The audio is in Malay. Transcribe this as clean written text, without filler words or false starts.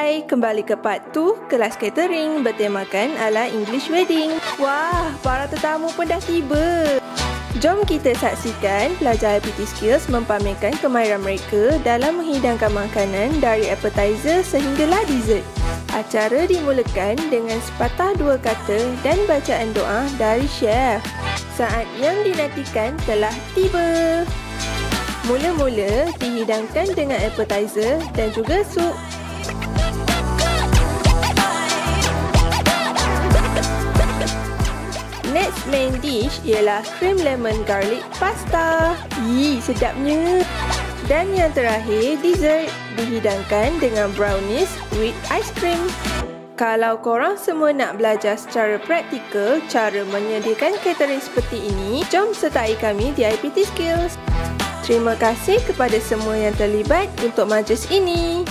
Hai, kembali ke part 2 kelas catering bertemakan ala English Wedding. Wah, para tetamu pun dah tiba. Jom kita saksikan pelajar IPT Skills mempamerkan kemahiran mereka dalam menghidangkan makanan dari appetizer sehinggalah dessert. Acara dimulakan dengan sepatah dua kata dan bacaan doa dari chef. Saat yang dinantikan telah tiba. Mula-mula dihidangkan dengan appetizer dan juga sup. Next main dish ialah cream lemon garlic pasta. Sedapnya. Dan yang terakhir, dessert dihidangkan dengan brownies with ice cream. Kalau korang semua nak belajar secara praktikal cara menyediakan catering seperti ini, jom sertai kami di IPT Skills. Terima kasih kepada semua yang terlibat untuk majlis ini.